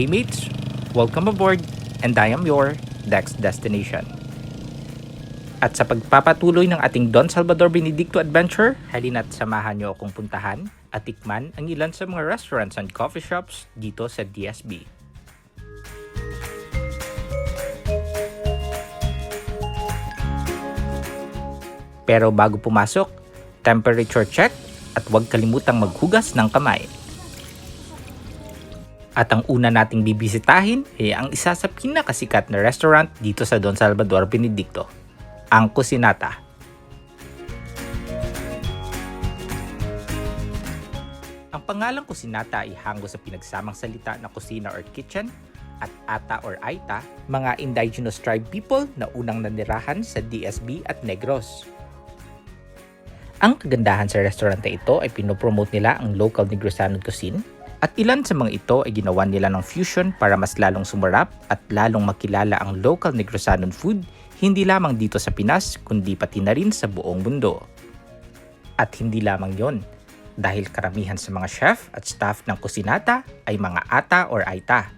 Hey mates, welcome aboard and I am your next destination. At sa pagpapatuloy ng ating Don Salvador Benedicto adventure, halina't samahan niyo akong puntahan at tikman ang ilan sa mga restaurants and coffee shops dito sa DSB. Pero bago pumasok, temperature check at huwag kalimutang maghugas ng kamay. At ang una nating bibisitahin ay ang isa sa pinakasikat na restaurant dito sa Don Salvador Benedicto, ang Cucinata. Ang pangalang Cucinata ay hango sa pinagsamang salita na kusina or kitchen at ata or aita, mga indigenous tribe people na unang nanirahan sa DSB at Negros. Ang kagandahan sa restaurant na ito ay pinopromote nila ang local Negrosano cuisine at ilan sa mga ito ay ginawa nila ng fusion para mas lalong sumarap at lalong makilala ang local Negrosano food hindi lamang dito sa Pinas kundi pati na rin sa buong mundo. At hindi lamang yon, dahil karamihan sa mga chef at staff ng Cucinata ay mga ata or aita.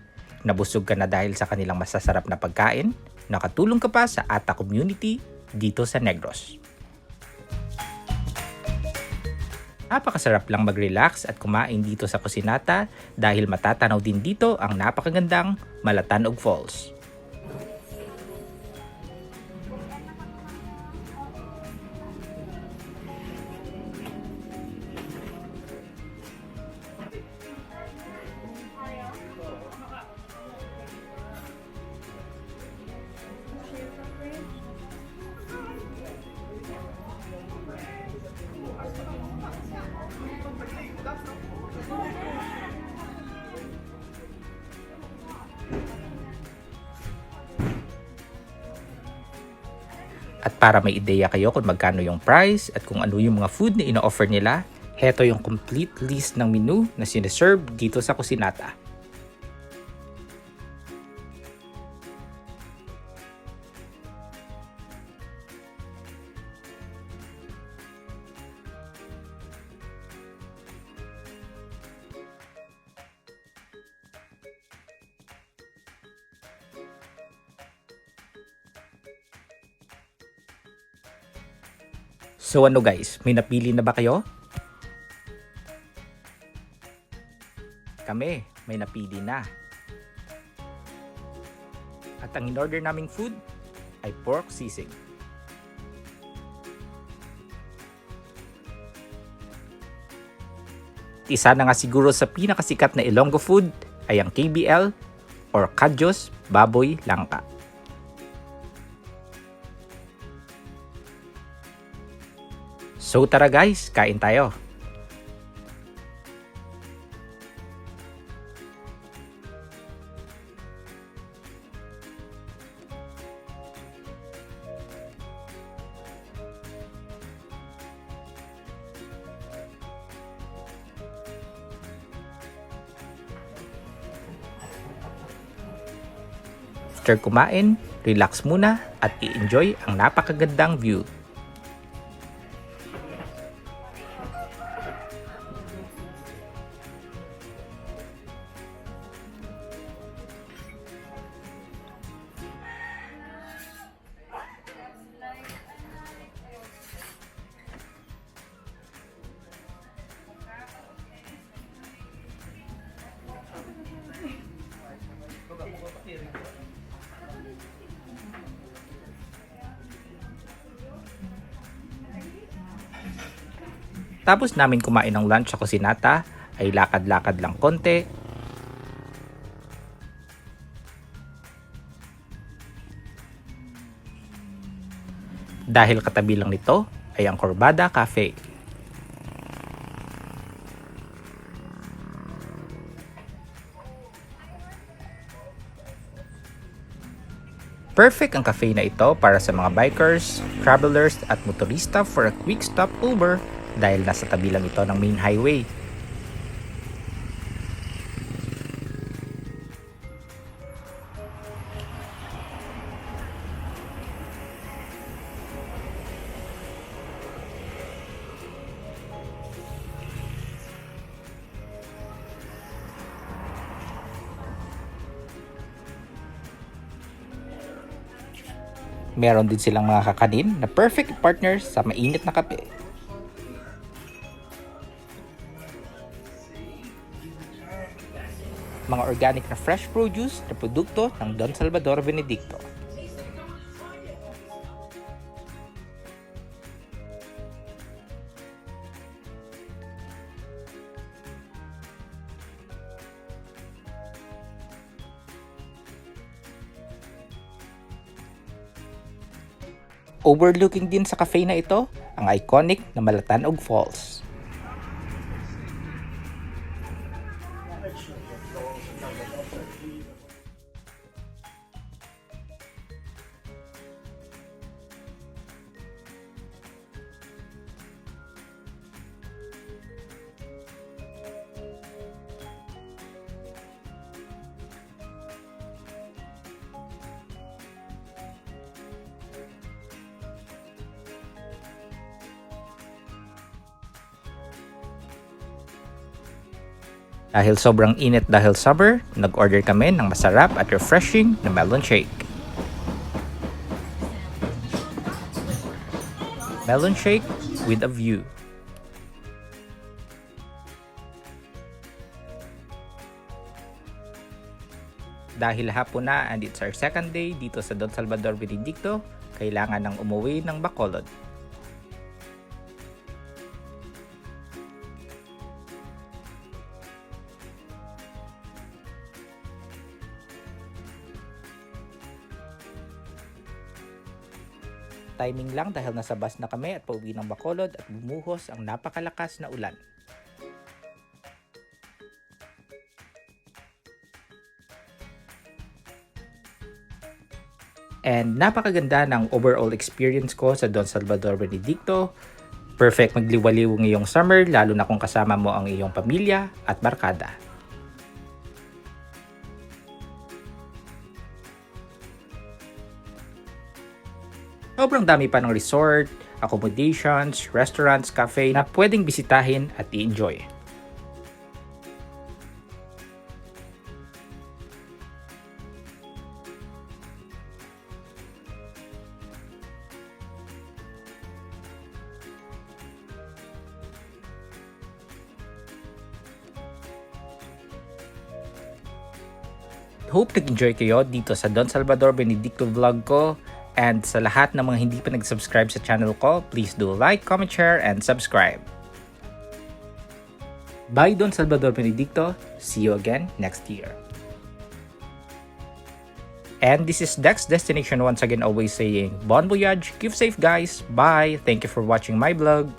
Nabusog ka na dahil sa kanilang masasarap na pagkain, nakatulong ka pa sa ata community dito sa Negros. Napakasarap lang mag-relax at kumain dito sa Cucinata dahil matatanaw din dito ang napakagandang Malatanog Falls. At para may ideya kayo kung magkano yung price at kung ano yung mga food na ino-offer nila, heto yung complete list ng menu na sineserve dito sa Cucinata. So ano guys, may napili na ba kayo? Kami, may napili na. At ang in-order naming food ay pork sisig. Isa na nga siguro sa pinakasikat na Ilonggo food ay ang KBL or Kadyos Baboy Langka. So tara guys, kain tayo. After kumain, relax muna at i-enjoy ang napakagandang view. Tapos namin kumain ng lunch sa Cucinata, ay lakad-lakad lang konti. Dahil katabi lang nito ay ang Corbada Cafe. Perfect ang cafe na ito para sa mga bikers, travelers at motorista for a quick stop over dahil nasa tabi lang ito ng main highway. Meron din silang mga kakanin na perfect partner sa mainit na kape. Mga organic na fresh produce na produkto ng Don Salvador Benedicto. Overlooking din sa cafe na ito ang iconic na Malatanog Falls. Dahil sobrang init dahil summer, nag-order kami ng masarap at refreshing na melon shake. Melon shake with a view. Dahil hapon na and it's our second day dito sa Don Salvador Benedicto, kailangan nang umuwi ng Bacolod. Timing lang dahil nasa bus na kami at pauwi ng Bacolod at bumuhos ang napakalakas na ulan. And napakaganda ng overall experience ko sa Don Salvador Benedicto. Perfect magliwaliw ngayong summer lalo na kung kasama mo ang iyong pamilya at barkada. Sobrang dami pa ng resort, accommodations, restaurants, cafe na pwedeng bisitahin at i-enjoy. Hope nag-enjoy kayo dito sa Don Salvador Benedicto vlog ko. And sa lahat ng mga hindi pa nag-subscribe sa channel ko, please do like, comment, share, and subscribe. Bye Don Salvador Benedicto. See you again next year. And this is Dex Destination once again always saying, Bon voyage, keep safe guys, bye, thank you for watching my vlog.